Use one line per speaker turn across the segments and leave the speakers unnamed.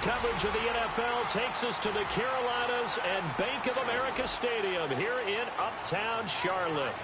coverage of the NFL takes us to the Carolinas and Bank of America Stadium here in Uptown Charlotte.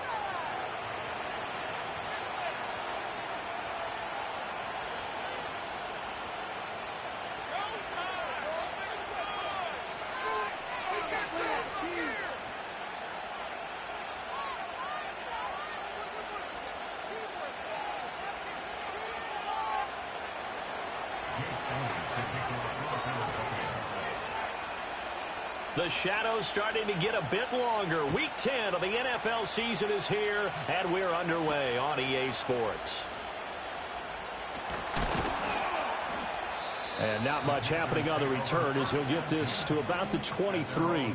The shadows starting to get a bit longer. Week 10 of the NFL season is here, and we're underway on EA Sports. And not much happening on the return as he'll get this to about the 23.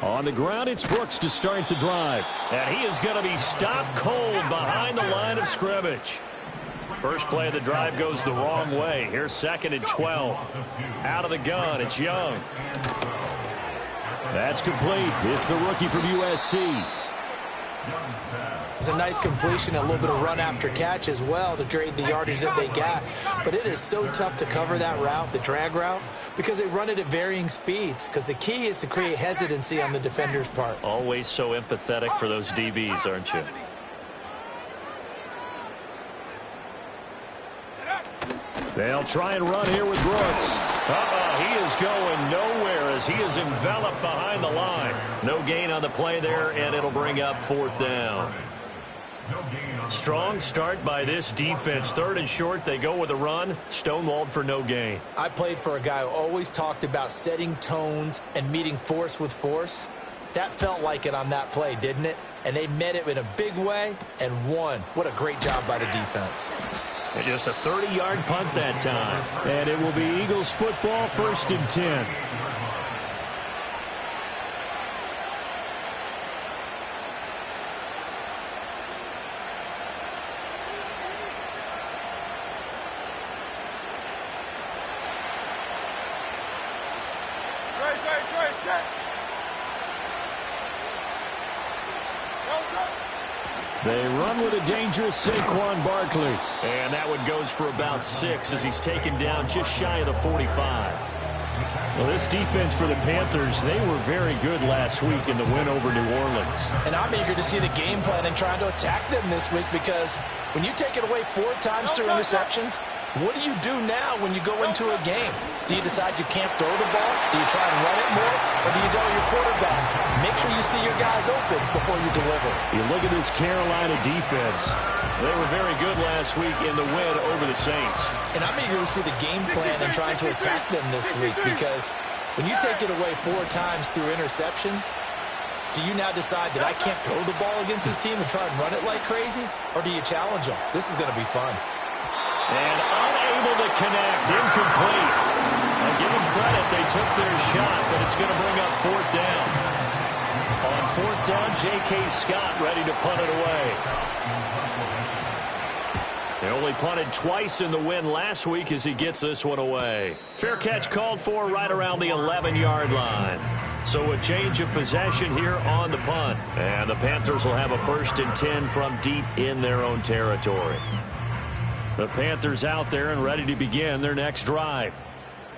On the ground, it's Brooks to start the drive. And he is going to be stopped cold behind the line of scrimmage. First play of the drive goes the wrong way. Here's 2nd and 12. Out of the gun, it's Young. That's complete. It's the rookie from USC.
It's a nice completion, a little bit of run after catch as well to create the yardage that they got. But it is so tough to cover that route, the drag route, because they run it at varying speeds. Because the key is to create hesitancy on the defender's part.
Always so empathetic for those DBs, aren't you? They'll try and run here with Brooks. He is going nowhere as he is enveloped behind the line. No gain on the play there, and it'll bring up 4th down. Strong start by this defense. 3rd and short, they go with a run. Stonewalled for no gain.
I played for a guy who always talked about setting tones and meeting force with force. That felt like it on that play, didn't it? And they met it in a big way and won. What a great job by the defense.
And just a 30-yard punt that time. And it will be Eagles football, 1st and 10. They run with a dangerous Saquon Barkley. And that one goes for about 6 as he's taken down just shy of the 45. Well, this defense for the Panthers, they were very good last week in the win over New Orleans.
And I'm eager to see the game plan and trying to attack them this week because when you take it away 4 times through interceptions, what do you do now when you go into a game? Do you decide you can't throw the ball? Do you try and run it more? Or do you tell your quarterback, make sure you see your guys open before you deliver?
You look at this Carolina defense. They were very good last week in the win over the Saints.
And I'm eager to see the game plan and trying to attack them this week because when you take it away 4 times through interceptions, do you now decide that I can't throw the ball against this team and try and run it like crazy? Or do you challenge them? This is going to be fun.
And unable to connect, incomplete. I'll give them credit, they took their shot, but it's going to bring up 4th down. On 4th down, J.K. Scott ready to punt it away. They only punted twice in the win last week as he gets this one away. Fair catch called for right around the 11-yard line. So a change of possession here on the punt. And the Panthers will have a 1st and 10 from deep in their own territory. The Panthers out there and ready to begin their next drive.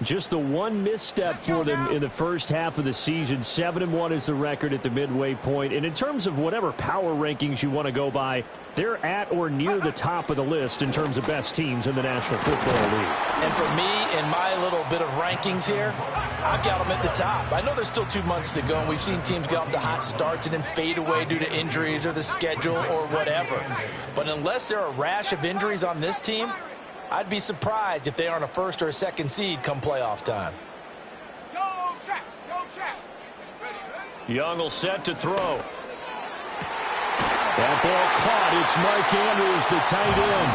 Just the one misstep for them in the first half of the season. 7-1 is the record at the midway point. And in terms of whatever power rankings you want to go by, they're at or near the top of the list in terms of best teams in the National Football League.
And for me, in my little bit of rankings here, I've got them at the top. I know there's still 2 months to go, and we've seen teams get off to hot starts and then fade away due to injuries or the schedule or whatever. But unless there are a rash of injuries on this team, I'd be surprised if they aren't a first or a second seed come playoff time.
Young will set to throw. That ball caught. It's Mark Andrews, the tight end.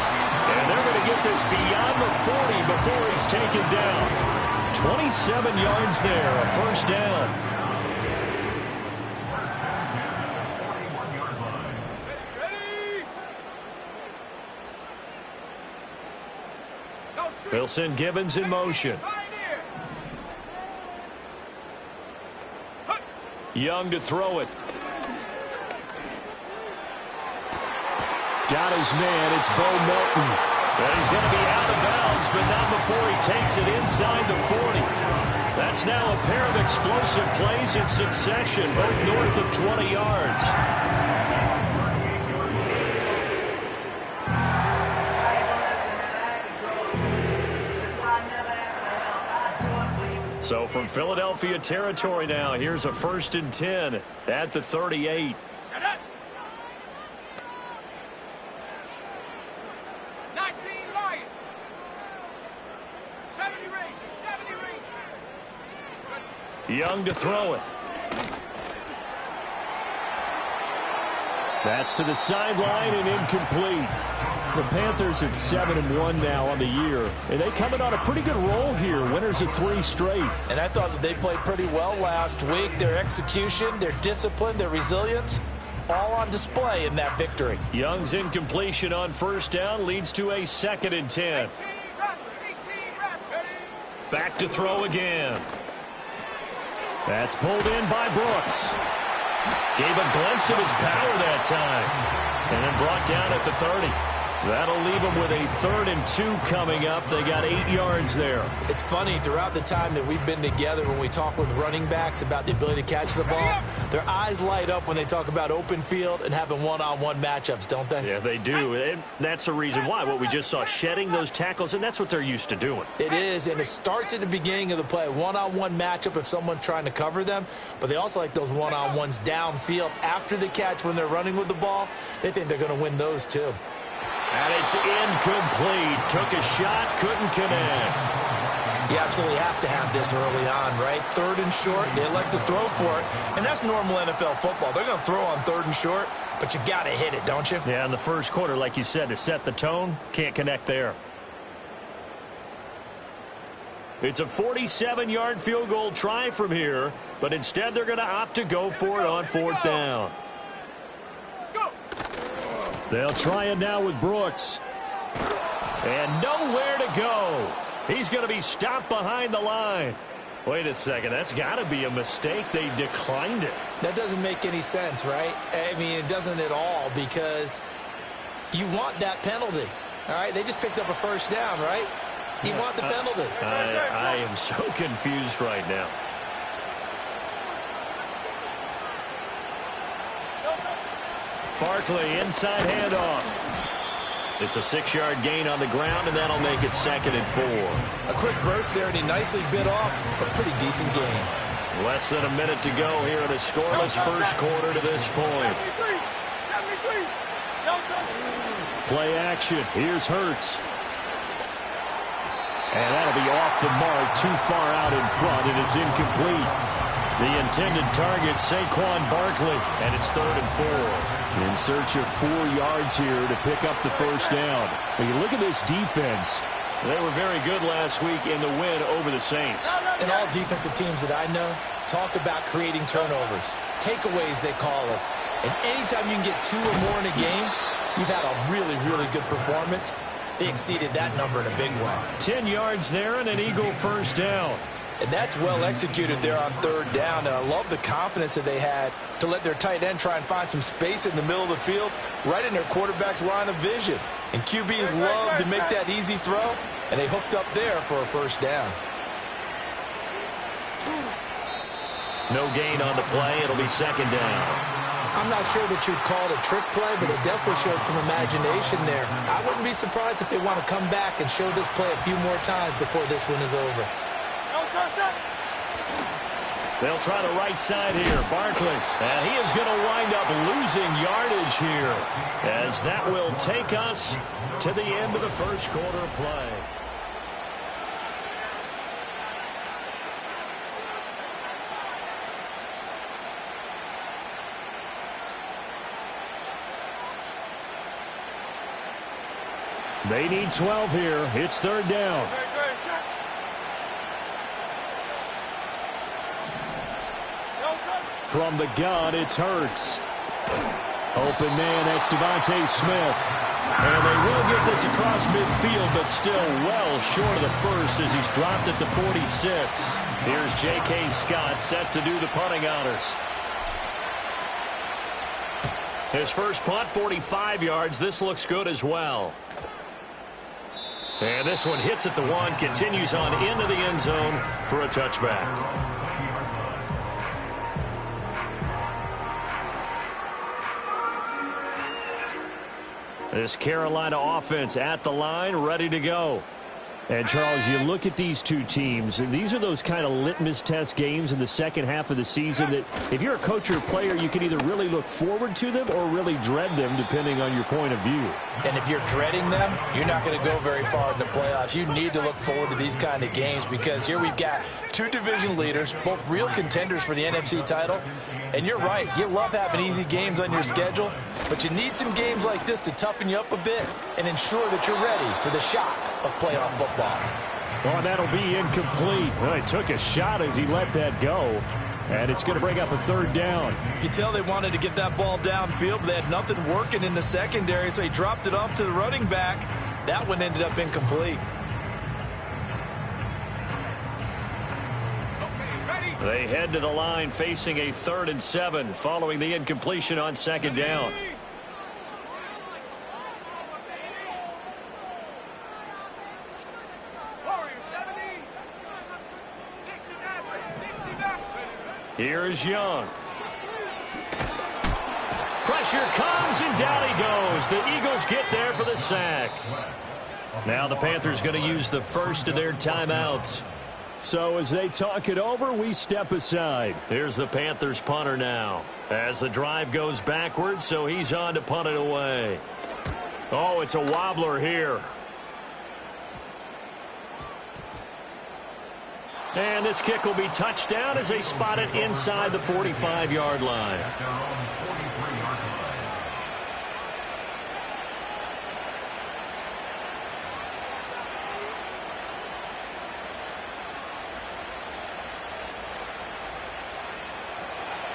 And they're going to get this beyond the 40 before he's taken down. 27 yards there, a first down. They'll send Gibbons in motion. Young to throw it. Got his man. It's Bo Melton. And he's going to be out of bounds, but not before he takes it inside the 40. That's now a pair of explosive plays in succession, both north of 20 yards. So from Philadelphia territory now, here's a 1st and 10 at the 38. Young to throw it. That's to the sideline and incomplete. The Panthers at 7-1 now on the year, and they coming on a pretty good roll here. Winners of 3 straight.
And I thought that they played pretty well last week. Their execution, their discipline, their resilience, all on display in that victory.
Young's incompletion on first down leads to a 2nd and 10. Back to throw again. That's pulled in by Brooks. Gave a glimpse of his power that time. And then brought down at the 30. That'll leave them with a 3rd and 2 coming up. They got 8 yards there.
It's funny, throughout the time that we've been together, when we talk with running backs about the ability to catch the ball, their eyes light up when they talk about open field and having one-on-one matchups, don't they?
Yeah, they do. And that's the reason why. What we just saw, shedding those tackles, and that's what they're used to doing.
It is, and it starts at the beginning of the play. One-on-one matchup if someone's trying to cover them, but they also like those one-on-ones downfield after the catch when they're running with the ball. They think they're going to win those too.
And it's incomplete. Took a shot, couldn't connect.
You absolutely have to have this early on, right? 3rd and short, they elect to throw for it. And that's normal NFL football. They're going to throw on 3rd and short, but you've got to hit it, don't you?
Yeah, in the first quarter, like you said, to set the tone, can't connect there. It's a 47-yard field goal try from here, but instead they're going to opt to go for it on 4th down. They'll try it now with Brooks. And nowhere to go. He's going to be stopped behind the line. Wait a second. That's got to be a mistake. They declined it.
That doesn't make any sense, right? I mean, it doesn't at all, because you want that penalty. All right? They just picked up a 1st down, right? You want the penalty.
I am so confused right now. Barkley, inside handoff. It's a 6-yard gain on the ground, and that'll make it 2nd and 4.
A quick burst there, and he nicely bit off a pretty decent gain.
Less than a minute to go here in a scoreless first quarter to this point. Play action. Here's Hurts. And that'll be off the mark, too far out in front, and it's incomplete. The intended target, Saquon Barkley, and it's 3rd and 4. In search of 4 yards here to pick up the first down. When you look at this defense, they were very good last week in the win over the Saints.
And all defensive teams that I know talk about creating turnovers. Takeaways, they call it. And anytime you can get 2 or more in a game, you've had a really, really good performance. They exceeded that number in a big way.
10 yards there and an Eagle first down.
And that's well executed there on 3rd down. And I love the confidence that they had to let their tight end try and find some space in the middle of the field, right in their quarterback's line of vision. And QBs love to make that easy throw, and they hooked up there for a 1st down.
No gain on the play. It'll be 2nd down.
I'm not sure that you'd call it a trick play, but it definitely showed some imagination there. I wouldn't be surprised if they want to come back and show this play a few more times before this one is over.
They'll try the right side here. Barkley. And he is going to wind up losing yardage here, as that will take us to the end of the first quarter of play. They need 12 here. It's third down. From the gun, it's Hurts. Open man, that's Devontae Smith. And they will get this across midfield, but still well short of the first as he's dropped at the 46. Here's J.K. Scott set to do the punting honors. His first punt, 45 yards. This looks good as well. And this one hits at the 1, continues on into the end zone for a touchback. This Carolina offense at the line, ready to go. And, Charles, you look at these two teams, and these are those kind of litmus test games in the second half of the season that if you're a coach or a player, you can either really look forward to them or really dread them, depending on your point of view.
And if you're dreading them, you're not going to go very far in the playoffs. You need to look forward to these kind of games because here we've got two division leaders, both real contenders for the NFC title. And you're right, you love having easy games on your schedule, but you need some games like this to toughen you up a bit and ensure that you're ready for the shock of playoff football.
Well, that'll be incomplete. Well, he took a shot as he let that go, and it's going to bring up a third down.
You can tell they wanted to get that ball downfield, but they had nothing working in the secondary, so he dropped it off to the running back. That one ended up incomplete.
They head to the line facing a 3rd and 7 following the incompletion on second down. Here's Young. Pressure comes, and down he goes. The Eagles get there for the sack. Now the Panthers going to use the first of their timeouts. So as they talk it over, we step aside. Here's the Panthers punter now. As the drive goes backwards, so he's on to punt it away. Oh, it's a wobbler here. And this kick will be touchdown as they spot it inside the 45-yard line.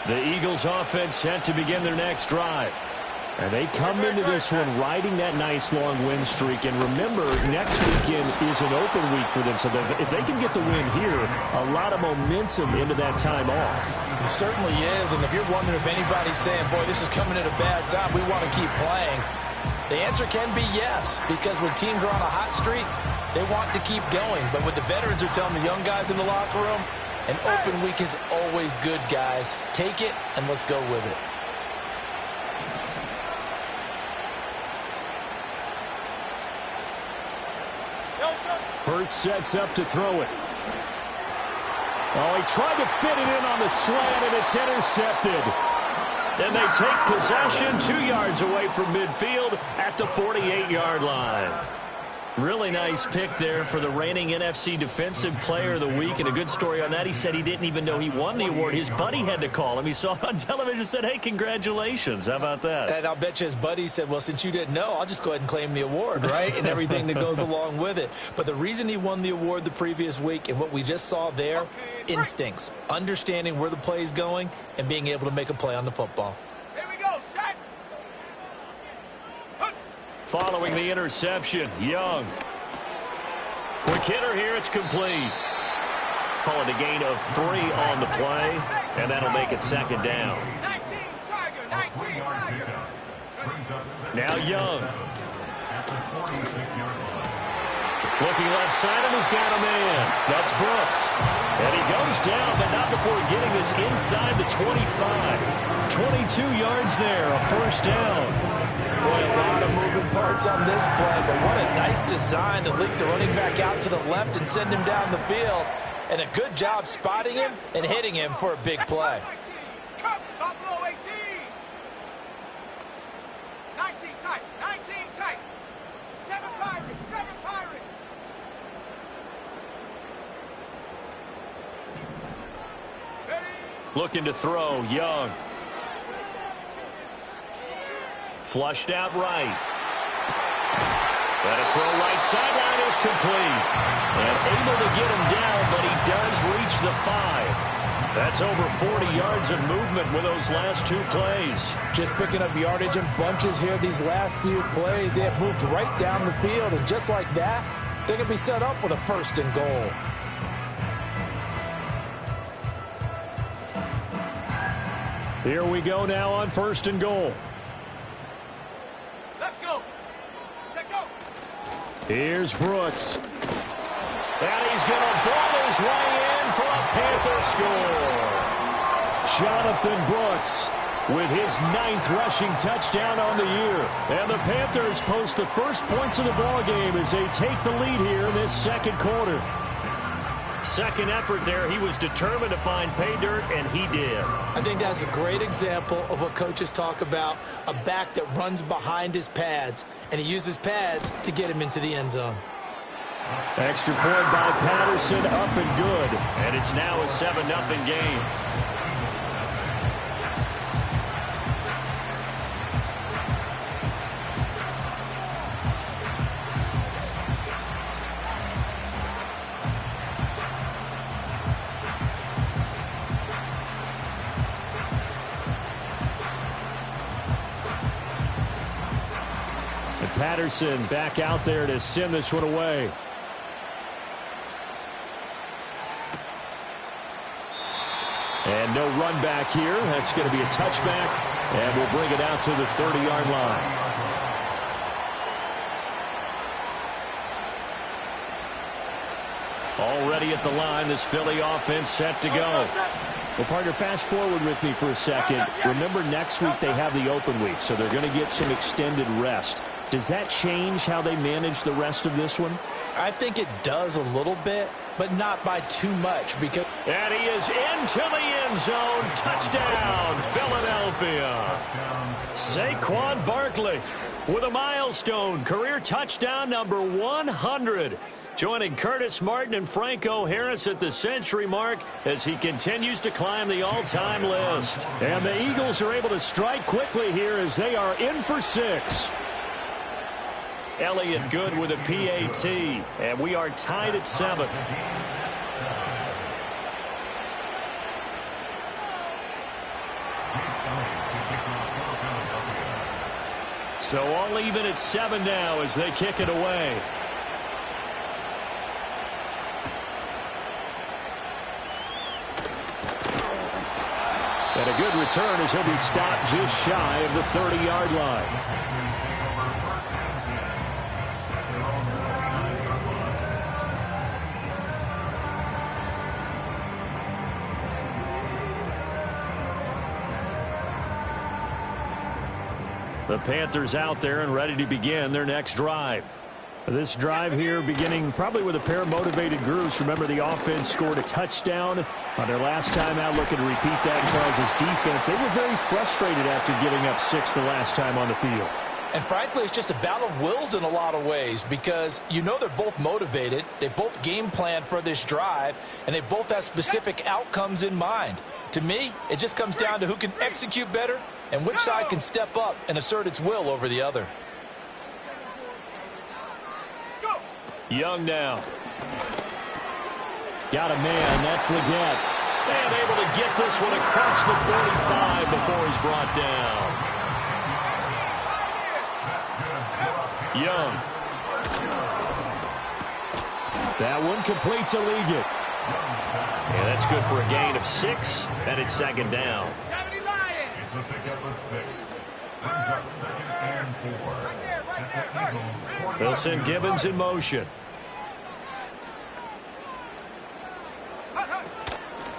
The Eagles offense set to begin their next drive. And they come into this one riding that nice long win streak. And remember, next weekend is an open week for them. So that if they can get the win here, a lot of momentum into that time off.
It certainly is. And if you're wondering if anybody's saying, boy, this is coming at a bad time, we want to keep playing, the answer can be yes. Because when teams are on a hot streak, they want to keep going. But what the veterans are telling the young guys in the locker room, an open week is always good, guys. Take it, and let's go with it.
Hurts sets up to throw it. Oh, he tried to fit it in on the slant, and it's intercepted. And they take possession 2 yards away from midfield at the 48-yard line. Really nice pick there for the reigning NFC Defensive Player of the Week. And a good story on that, he said he didn't even know he won the award. His buddy had to call him. He saw it on television and said, hey, congratulations. How about that?
And I'll bet you his buddy said, well, since you didn't know, I'll just go ahead and claim the award, right? And everything that goes along with it. But the reason he won the award the previous week and what we just saw there, instincts, understanding where the play is going and being able to make a play on the football.
Following the interception, Young. Quick hitter here, it's complete. Call it a gain of 3 on the play, and that'll make it second down. Now Young. Looking left side, and he's got a man. That's Brooks. And he goes down, but not before getting this inside the 25. 22 yards there, a first down.
Boy, a lot of moving parts on this play, but what a nice design to leak the running back out to the left and send him down the field. And a good job spotting him and hitting him for a big play.
Buffalo 18. 19 tight. 19 tight. 7 Pirates. 7 Pirates.
Looking to throw, Young. Flushed out right. And a throw right sideline is complete. And able to get him down, but he does reach the 5. That's over 40 yards of movement with those last 2 plays.
Just picking up yardage in bunches here these last few plays. They have moved right down the field, and just like that, they can be set up with a 1st and goal.
Here we go now on 1st and goal.
Let's go. Check go.
Here's Brooks. And he's going to ball his way in for a Panther score. Jonathan Brooks with his 9th rushing touchdown on the year. And the Panthers post the first points of the ballgame as they take the lead here in this 2nd quarter. Second effort there, he was determined to find pay dirt, and he did.
I think that's a great example of what coaches talk about, a back that runs behind his pads, and he uses pads to get him into the end zone.
Extra point by Patterson, up and good. And it's now a 7-0 game. And Patterson back out there to send this one away. And no run back here. That's going to be a touchback, and we'll bring it out to the 30-yard line. Already at the line, this Philly offense set to go. Well, partner, fast forward with me for a second. Remember, next week they have the open week, so they're going to get some extended rest. Does that change how they manage the rest of this one?
I think it does a little bit, but not by too much. Because
and he is into the end zone. Touchdown, Philadelphia. Saquon Barkley with a milestone career touchdown number 100. Joining Curtis Martin and Franco Harris at the century mark as he continues to climb the all-time list. And the Eagles are able to strike quickly here as they are in for 6. Elliott good with a PAT, and we are tied at 7. So all even at 7 now as they kick it away. And a good return as he'll be stopped just shy of the 30-yard line. The Panthers out there and ready to begin their next drive. This drive here beginning probably with a pair of motivated groups. Remember, the offense scored a touchdown on their last time out, looking to repeat that. Charles' defense, they were very frustrated after giving up 6 the last time on the field.
And frankly, it's just a battle of wills in a lot of ways because you know they're both motivated. They both game plan for this drive, and they both have specific outcomes in mind. To me, it just comes down to who can execute better and which side can step up and assert its will over the other.
Young now. Got a man. That's Leggett. And able to get this one across the 45 before he's brought down. Young. That one complete to Leggett. And that's good for a gain of 6, and it's 2nd down. They'll send Gibbons in motion.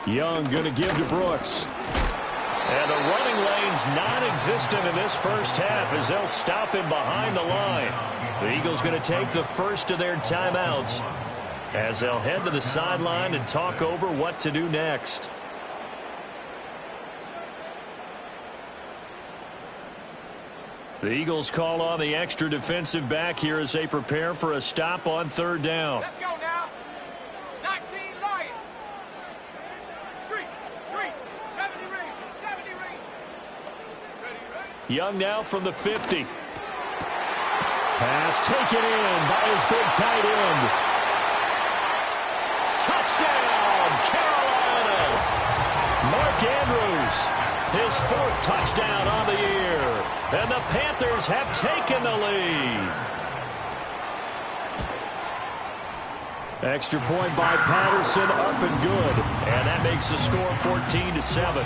Young going to give to Brooks. And the running lane's non-existent in this first half as they'll stop him behind the line. The Eagles going to take the first of their timeouts. as they'll head to the sideline and talk over what to do next. The Eagles call on the extra defensive back here as they prepare for a stop on third down.
Let's go now. 19 Lions. Street. 70 range. 70 range. Ready.
Young now from the 50. Pass taken in by his big tight end. Touchdown, Carolina. Mark Andrews, his 4th touchdown on the year. And the Panthers have taken the lead. Extra point by Patterson, up and good. And that makes the score 14-7.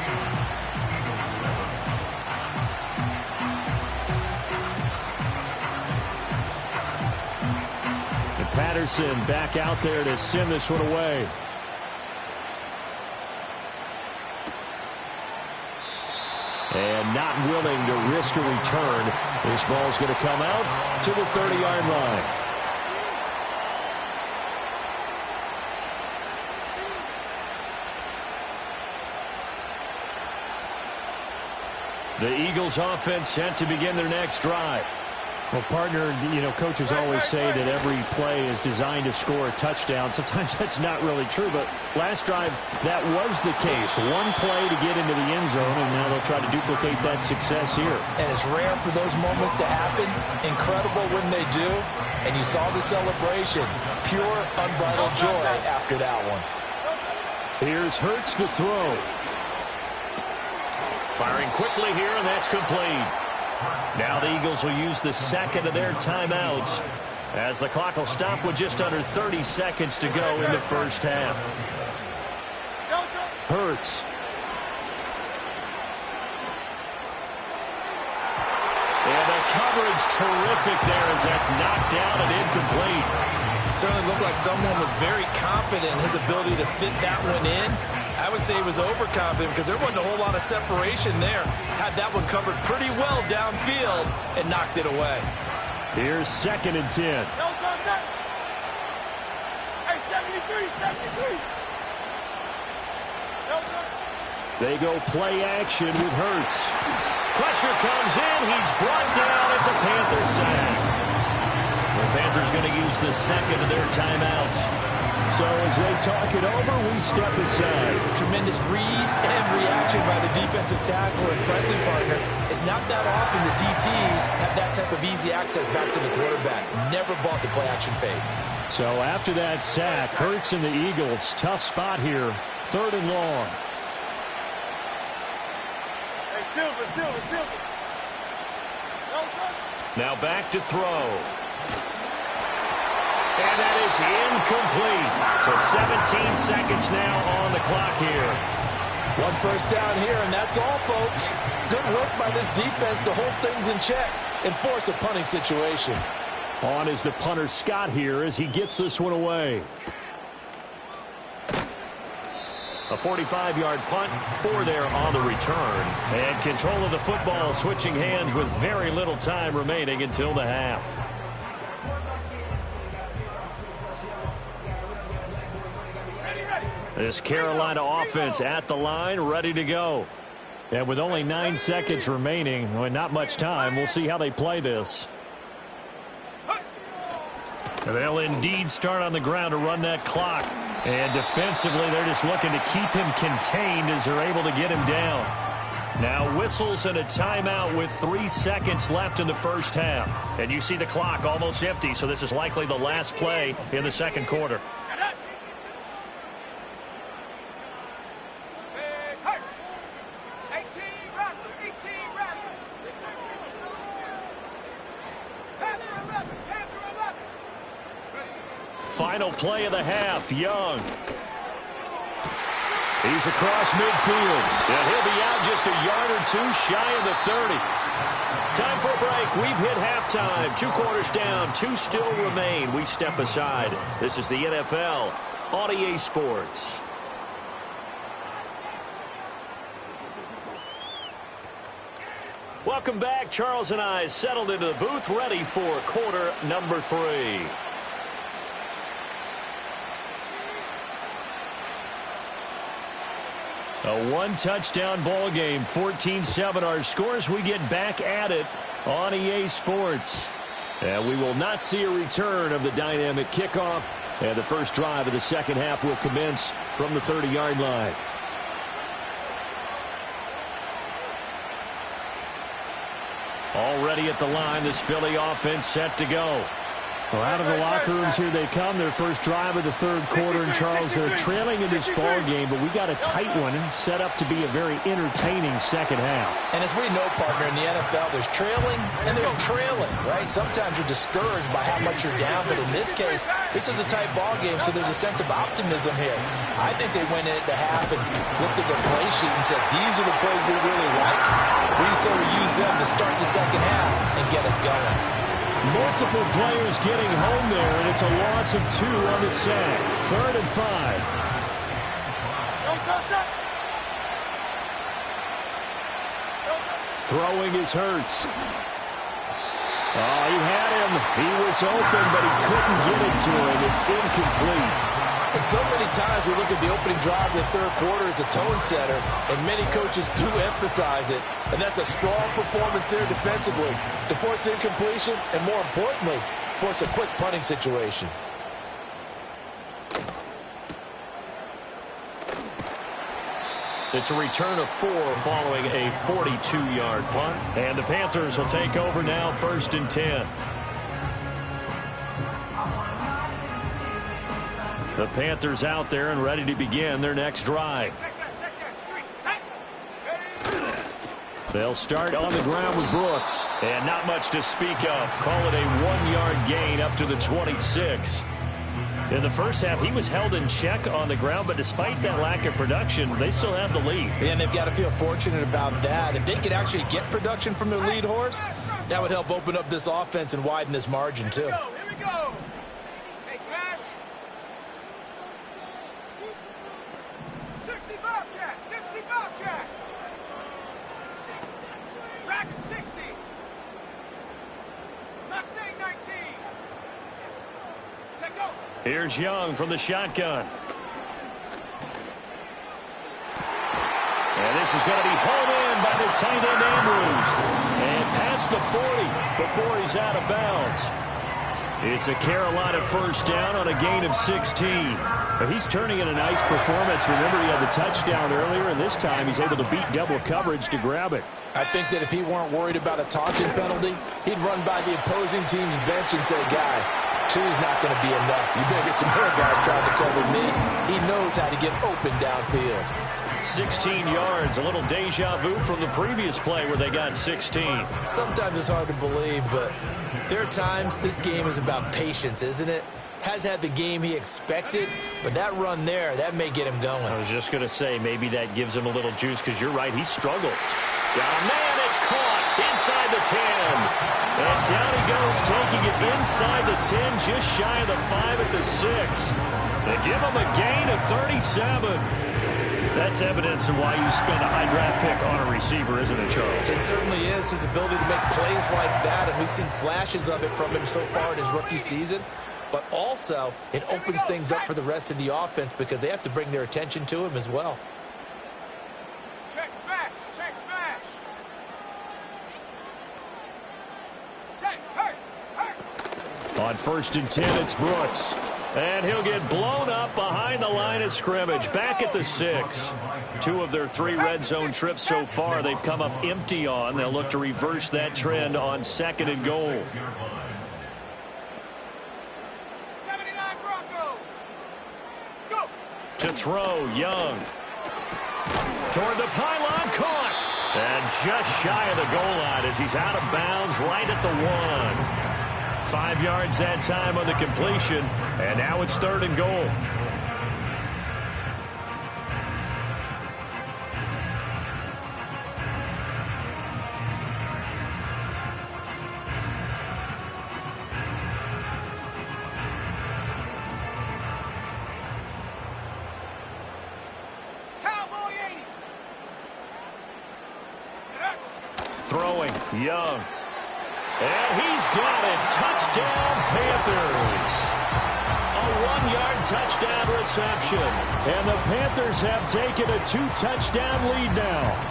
And Patterson back out there to send this one away. And not willing to risk a return. This ball's going to come out to the 30-yard line. The Eagles offense set to begin their next drive.
Well, partner, coaches always say that every play is designed to score a touchdown. Sometimes that's not really true, but last drive, that was the case. One play to get into the end zone, and now they'll try to duplicate that success here.
And it's rare for those moments to happen. Incredible when they do. And you saw the celebration. Pure, unbridled joy after that one.
Here's Hurts to throw. Firing quickly here, and that's complete. Now the Eagles will use the second of their timeouts as the clock will stop with just under 30 seconds to go in the first half. Hurts. And the coverage terrific there as that's knocked down and incomplete.
Certainly looked like someone was very confident in his ability to fit that one in. I would say he was overconfident because there wasn't a whole lot of separation there. Had that one covered pretty well downfield and knocked it away.
Here's 2nd and 10.
Hey, 73.
They go play action with Hurts. Pressure comes in. He's brought down. It's a Panther sack. The Panthers going to use the second of their timeouts. So as they talk it over, we step aside.
Tremendous read and reaction by the defensive tackle and friendly partner. It's not that often the DTs have that type of easy access back to the quarterback. Never bought the play action fade.
So after that sack, Hurts and the Eagles, tough spot here. 3rd and long.
Hey, Silver.
Now back to throw. And that is incomplete. So 17 seconds now on the clock here.
1 first down here, and that's all, folks. Good work by this defense to hold things in check and force a punting situation.
On is the punter Scott here as he gets this one away. A 45-yard punt, 4 there on the return. And control of the football switching hands with very little time remaining until the half. This Carolina offense at the line, ready to go.
And with only 9 seconds remaining, well, not much time, we'll see how they play this.
They'll indeed start on the ground to run that clock. And defensively, they're just looking to keep him contained as they're able to get him down. Now whistles and a timeout with 3 seconds left in the first half. And you see the clock almost empty, so this is likely the last play in the second quarter.
18 Raptors. Panther 11.
Final play of the half, Young. He's across midfield. And he'll be out just a yard or 2 shy of the 30. Time for a break. We've hit halftime. 2 quarters down. 2 still remain. We step aside. This is the NFL on EA Sports. Welcome back. Charles and I settled into the booth, ready for quarter number 3. A one-touchdown ball game, 14-7 our scores. We get back at it on EA Sports. And we will not see a return of the dynamic kickoff. And the first drive of the second half will commence from the 30-yard line. Already at the line, this Philly offense set to go.
Well, out of the locker rooms here they come. Their first drive of the third quarter. And, Charles, they're trailing in this ball game, but we got a tight one set up to be a very entertaining second half.
And as we know, partner, in the NFL, there's trailing and there's trailing, right? Sometimes you're discouraged by how much you're down, but in this case, this is a tight ball game, so there's a sense of optimism here. I think they went into half and looked at their play sheet and said, these are the plays we really like. We say we use them to start the second half and get us going.
Multiple players getting home there, and it's a loss of 2 on the sack. 3rd and 5. Throwing is Hurts. Oh, he had him. He was open, but he couldn't get it to him. It's incomplete.
And so many times we look at the opening drive of the third quarter as a tone setter, and many coaches do emphasize it. And that's a strong performance there defensively to force incompletion and, more importantly, force a quick punting situation.
It's a return of 4 following a 42-yard punt. And the Panthers will take over now, 1st and 10. The Panthers out there and ready to begin their next drive. They'll start on the ground with Brooks. And not much to speak of. Call it a 1-yard gain up to the 26. In the first half, he was held in check on the ground, but despite that lack of production, they still have the lead.
And they've got to feel fortunate about that. If they could actually get production from their lead horse, that would help open up this offense and widen this margin, too.
Here we go. Hey, Smash. 60 Bobcat. 60 Bobcat. Dragon 60. Mustang 19. Take over.
Here's Young from the shotgun. And this is going to be hauled in by the tight end Andrews. And past the 40 before he's out of bounds. It's a Carolina first down on a gain of 16.
But he's turning in a nice performance. Remember, he had the touchdown earlier, and this time he's able to beat double coverage to grab it.
I think that if he weren't worried about a taunting penalty, he'd run by the opposing team's bench and say, guys, 2 is not going to be enough. You better get some more guys trying to cover me. He knows how to get open downfield.
16 yards, a little deja vu from the previous play where they got 16.
Sometimes it's hard to believe, but there are times this game is about patience, isn't it? Has had the game he expected, but that run there, that may get him going.
I was just going to say, maybe that gives him a little juice, because you're right, he struggled. Got a man, it's caught inside the 10. And down he goes, taking it inside the 10, just shy of the 5 at the 6. They give him a gain of 37. That's evidence of why you spend a high draft pick on a receiver, isn't it, Charles?
It certainly is. His ability to make plays like that, and we've seen flashes of it from him so far in his rookie season. But also, it opens things up for the rest of the offense because they have to bring their attention to him as well.
Check smash. Check smash. Check. Hurt. Hurt.
On 1st and 10, it's Brooks. And he'll get blown up behind the line of scrimmage. Back at the 6. 2 of their 3 red zone trips so far they've come up empty on. They'll look to reverse that trend on 2nd and goal.
79 Bronco. Go.
To throw, Young. Toward the pylon, caught. And just shy of the goal line as he's out of bounds right at the 1. 5 yards that time on the completion, and now it's 3rd and goal.
Cowboy 80.
Throwing, Young. And he's got it. Touchdown, Panthers. A 1-yard touchdown reception.
And the Panthers have taken a 2-touchdown lead now.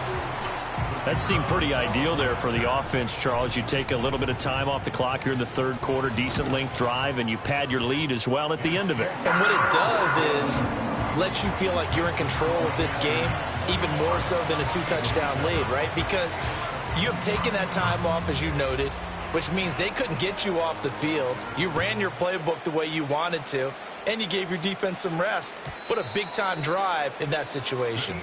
That seemed pretty ideal there for the offense, Charles. You take a little bit of time off the clock here in the third quarter, decent length drive, and you pad your lead as well at the end of it.
And what it does is let you feel like you're in control of this game, even more so than a 2-touchdown lead, right? Because you have taken that time off, as you noted, which means they couldn't get you off the field. You ran your playbook the way you wanted to, and you gave your defense some rest. What a big-time drive in that situation.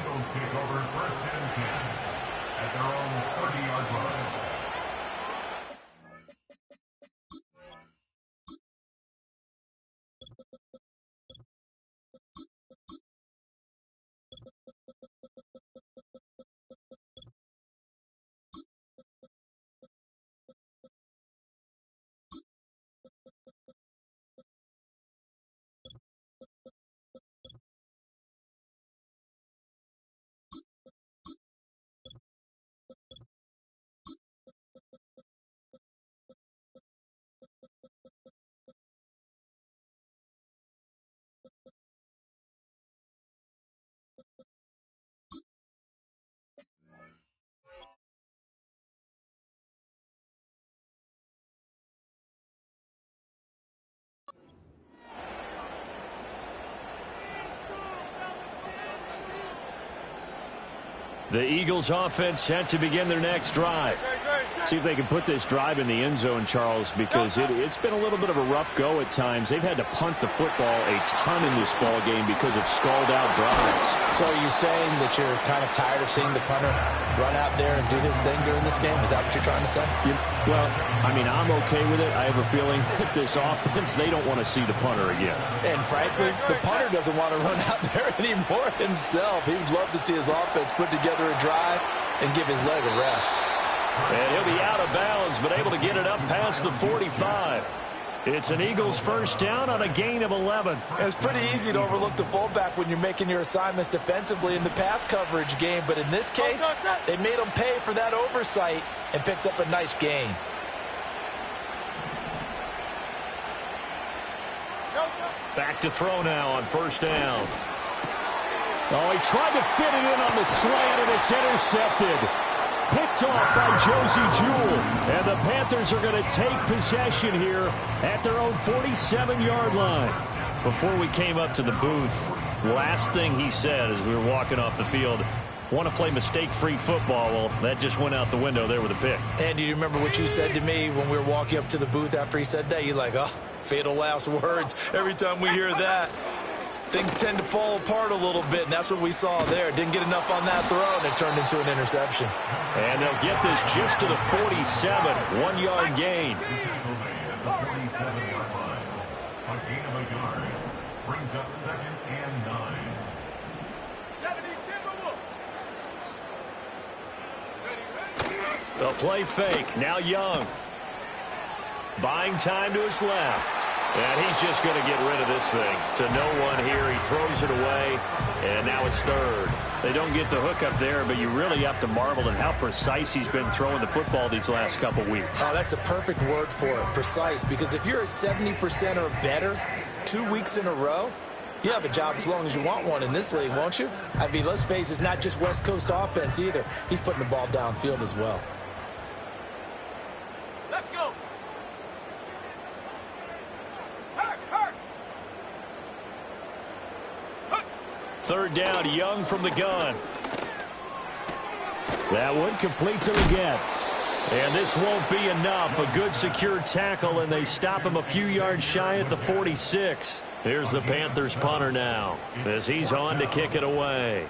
The Eagles offense set to begin their next drive.
See if they can put this drive in the end zone, Charles, because it's been a little bit of a rough go at times. They've had to punt the football a ton in this ball game because of stalled-out drives.
So are you saying that you're kind of tired of seeing the punter run out there and do his thing during this game? Is that what you're trying to say?
Well, I mean, I'm okay with it. I have a feeling that this offense, they don't want to see the punter again.
And frankly, the punter doesn't want to run out there anymore himself. He would love to see his offense put together a drive and give his leg a rest.
And he'll be out of bounds, but able to get it up past the 45. It's an Eagles first down on a gain of 11.
It's pretty easy to overlook the fullback when you're making your assignments defensively in the pass coverage game. But in this case, they made him pay for that oversight and picks up a nice gain.
Back to throw now on first down.
Oh, he tried to fit it in on the slant, and it's intercepted. Picked off by Josie Jewell. And the Panthers are going to take possession here at their own 47-yard line.
Before we came up to the booth, last thing he said as we were walking off the field, want to play mistake-free football. Well, that just went out the window there with a pick.
And do you remember what you said to me when we were walking up to the booth after he said that? You're like, oh, fatal last words. Every time we hear that, things tend to fall apart a little bit, and that's what we saw there. Didn't get enough on that throw, and it turned into an interception.
And they'll get this just to the 47, 1-yard gain.
Brings up 2nd and 9.
They'll play fake. Now Young. Buying time to his left. And he's just going to get rid of this thing. To no one here. He throws it away. And now it's third. They don't get the hook up there, but you really have to marvel at how precise he's been throwing the football these last couple weeks.
Oh, that's the perfect word for it, precise. Because if you're at 70% or better 2 weeks in a row, you have a job as long as you want one in this league, won't you? I mean, let's face it, it's not just West Coast offense either. He's putting the ball downfield as well.
Let's go.
Third down, Young from the gun.
That one complete to Leggett.
And this won't be enough. A good secure tackle, and they stop him a few yards shy at the 46. Here's the Panthers punter now as he's on to kick it away.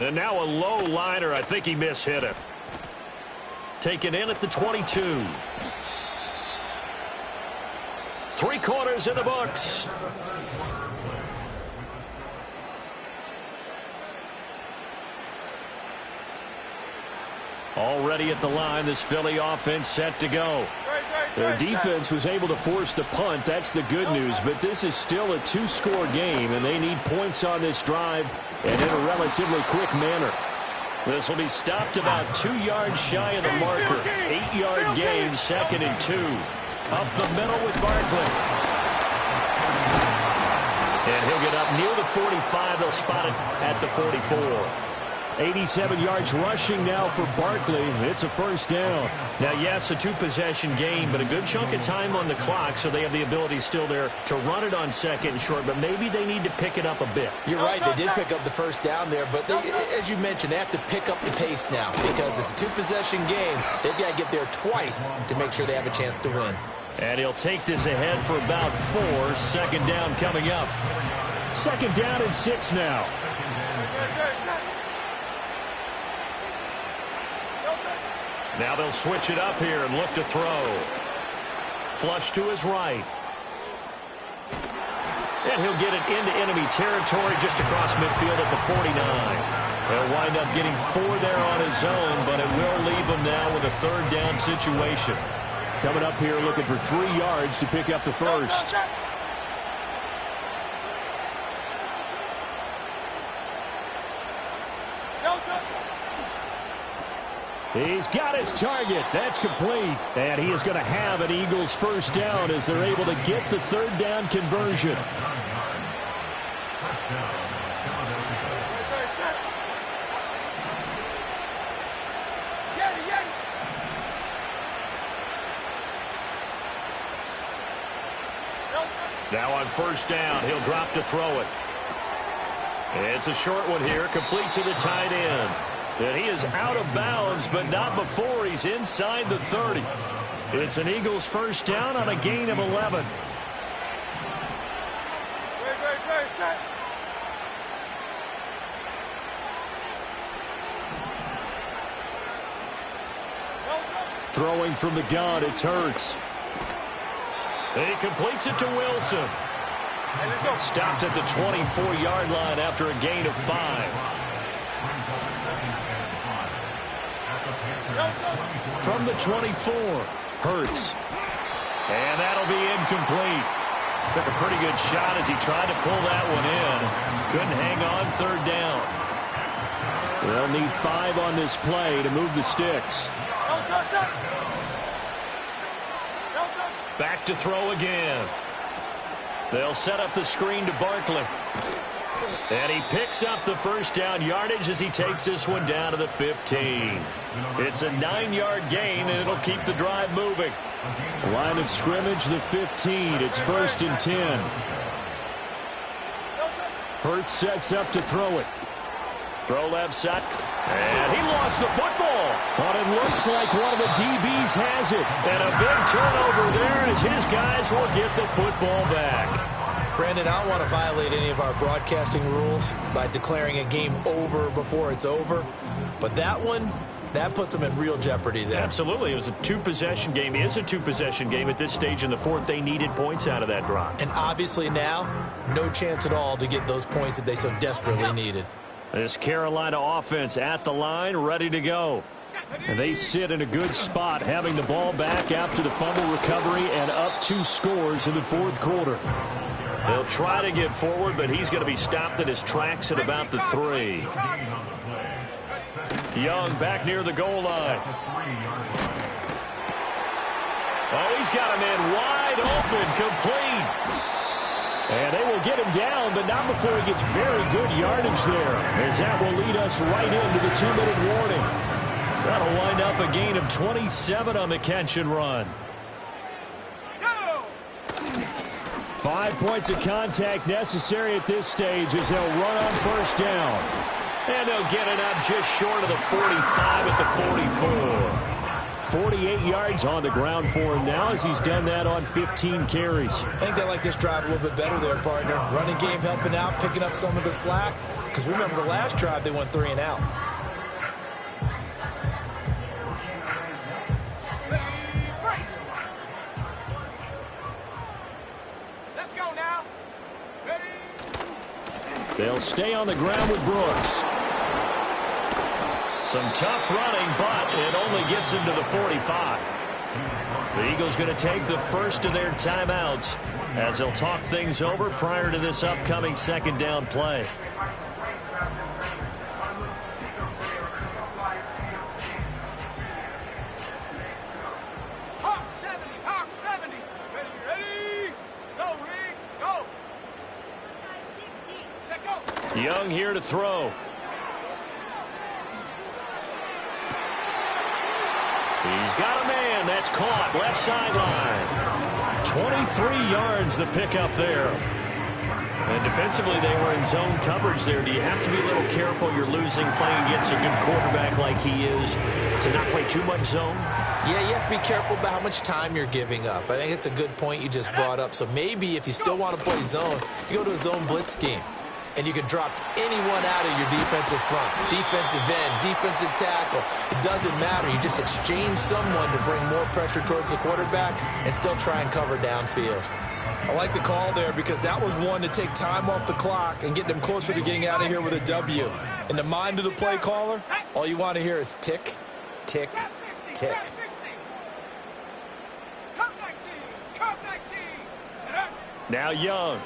And now a low liner. I think he mishit it. Taken in at the 22. 3 quarters in the books. Already at the line, this Philly offense set to go.
Their defense was able to force the punt. That's the good news. But this is still a 2-score game, and they need points on this drive and in a relatively quick manner.
This will be stopped about 2 yards shy of the marker. 8-yard gain, 2nd and 2. Up the middle with Barkley. And he'll get up near the 45. They'll spot it at the 44.
87 yards rushing now for Barkley. It's a first down.
Now, yes, a 2-possession game, but a good chunk of time on the clock, so they have the ability still there to run it on 2nd and short, but maybe they need to pick it up a bit.
You're right. They did pick up the first down there, but as you mentioned, they have to pick up the pace now because it's a 2-possession game. They've got to get there twice to make sure they have a chance to win.
And he'll take this ahead for about 4. 2nd down coming up.
2nd down and 6 now.
Now they'll switch it up here and look to throw. Flush to his right. And he'll get it into enemy territory just across midfield at the 49. He'll wind up getting 4 there on his own, but it will leave him now with a 3rd down situation.
Coming up here looking for 3 yards to pick up the first. He's got his target. That's complete. And he is going to have an Eagles first down as they're able to get the 3rd down conversion.
Now on 1st down, he'll drop to throw it. It's a short one here, complete to the tight end. And he is out of bounds, but not before he's inside the 30. It's an Eagles first down on a gain of 11.
Throwing from the gun, it's Hurts.
He completes it to Wilson. Stopped at the 24-yard line after a gain of 5. From the 24, Hurts. And that'll be incomplete. Took a pretty good shot as he tried to pull that one in. Couldn't hang on 3rd down.
They'll need 5 on this play to move the sticks.
Back to throw again. They'll set up the screen to Barkley. And he picks up the first down yardage as he takes this one down to the 15. It's a 9-yard gain, and it'll keep the drive moving.
Line of scrimmage, the 15. It's 1st and 10. Hurts sets up to throw it.
Throw left side. And he lost the football.
But it looks like one of the DBs has it.
And a big turnover there as his guys will get the football back.
Brandon, I don't want to violate any of our broadcasting rules by declaring a game over before it's over. But that one, that puts them in real jeopardy there.
Absolutely. It was a 2-possession game. It is a 2-possession game at this stage in the 4th. They needed points out of that drive.
And obviously now, no chance at all to get those points that they so desperately needed.
This Carolina offense at the line, ready to go.
And they sit in a good spot, having the ball back after the fumble recovery and up 2 scores in the 4th quarter.
They'll try to get forward, but he's going to be stopped in his tracks at about the 3. Young back near the goal line. Oh, he's got him in wide open, complete.
And they will get him down, but not before he gets very good yardage there, as that will lead us right into the 2-minute warning.
That'll wind up a gain of 27 on the catch and run.
5 points of contact necessary at this stage as they'll run on 1st down.
And they'll get it up just short of the 45 at the 44.
48 yards on the ground for him now as he's done that on 15 carries.
I think they like this drive a little bit better there, partner. Running game helping out, picking up some of the slack. Because remember the last drive, they went 3 and out.
Let's go now. Ready?
They'll stay on the ground with Brooks.
Some tough running, but it only gets him to the 45. The Eagles going to take the first of their timeouts as they'll talk things over prior to this upcoming 2nd down play. Young here to throw. He's got a man. That's caught. Left sideline. 23 yards the pickup there. And defensively, they were in zone coverage there. Do you have to be a little careful? You're losing playing against a good quarterback like he is to not play too much zone?
Yeah, you have to be careful about how much time you're giving up. I think it's a good point you just brought up. So maybe if you still want to play zone, you go to a zone blitz scheme. And you can drop anyone out of your defensive front, defensive end, defensive tackle. It doesn't matter. You just exchange someone to bring more pressure towards the quarterback and still try and cover downfield.
I like the call there because that was one to take time off the clock and get them closer to getting out of here with a W. In the mind of the play caller, all you want to hear is tick, tick, tick.
Now Young.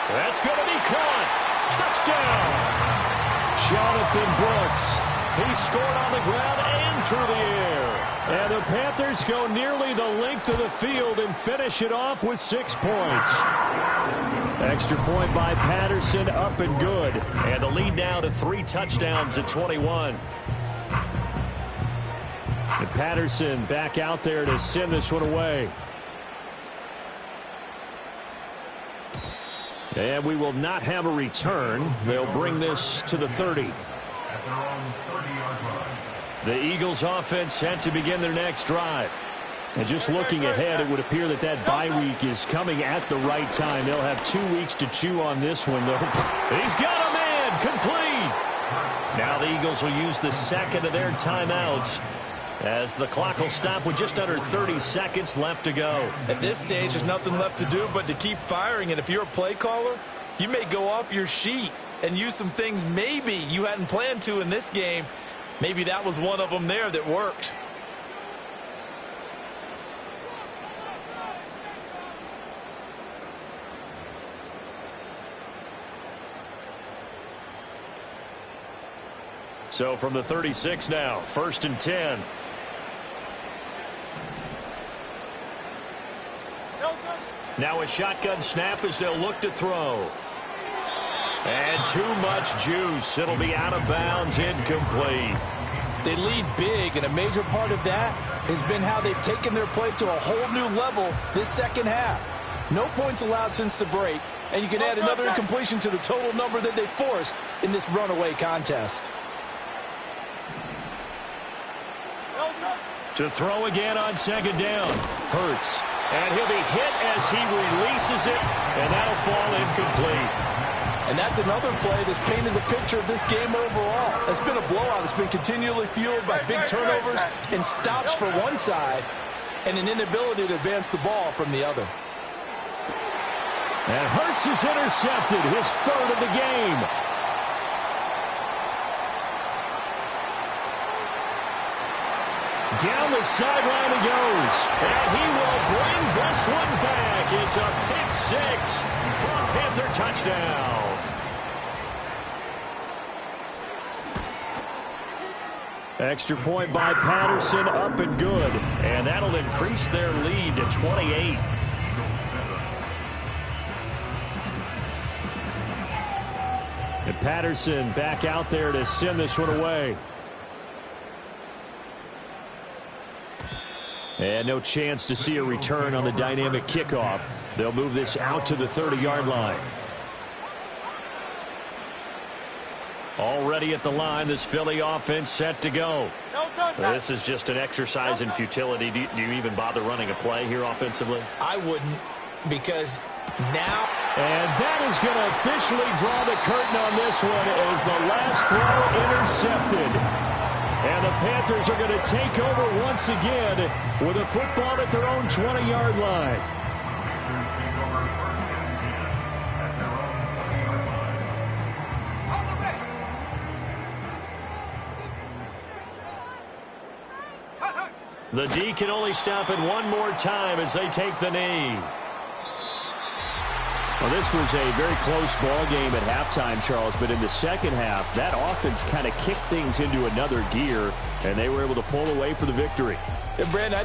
That's going to be caught. Touchdown. Jonathan Brooks. He scored on the ground and through the air. And the Panthers go nearly the length of the field and finish it off with 6 points. Extra point by Patterson, up and good. And the lead now to 3 touchdowns at 21. And Patterson back out there to send this one away. And we will not have a return. They'll bring this to the 30.
At their own 30-yard line.
The Eagles offense set to begin their next drive. And just looking ahead, it would appear that that bye week is coming at the right time. They'll have 2 weeks to chew on this one, though. He's got a man, complete. Now the Eagles will use the second of their timeouts as the clock will stop with just under 30 seconds left to go.
At this stage, there's nothing left to do but to keep firing. And if you're a play caller, you may go off your sheet and use some things maybe you hadn't planned to in this game. Maybe that was one of them there that worked.
So from the 36 now, 1st and 10. Now a shotgun snap as they'll look to throw. And too much juice. It'll be out of bounds, incomplete.
They lead big, and a major part of that has been how they've taken their play to a whole new level this second half. No points allowed since the break, and you can add another incompletion to the total number that they forced in this runaway contest.
To throw again on 2nd down. Hurts. And he'll be hit as he releases it, and that'll fall incomplete.
And that's another play that's painted the picture of this game overall. It's been a blowout. It's been continually fueled by big turnovers and stops for one side and an inability to advance the ball from the other.
And Hurts is intercepted, his 3rd of the game. Down the sideline he goes. And he will bring this one back. It's a pick 6 for a Panther touchdown. Extra point by Patterson, up and good. And that'll increase their lead to 28. And Patterson back out there to send this one away. And no chance to see a return on the dynamic kickoff. They'll move this out to the 30-yard line. Already at the line, this Philly offense set to go. This is just an exercise in futility. Do you even bother running a play here offensively?
I wouldn't, because now...
And that is going to officially draw the curtain on this one as the last throw intercepted. And the Panthers are going to take over once again with a football at their own 20-yard line. The D can only stop it one more time as they take the knee. Well, this was a very close ball game at halftime, Charles, but in the second half, that offense kind of kicked things into another gear, and they were able to pull away for the victory.
Yeah, Brandon, I think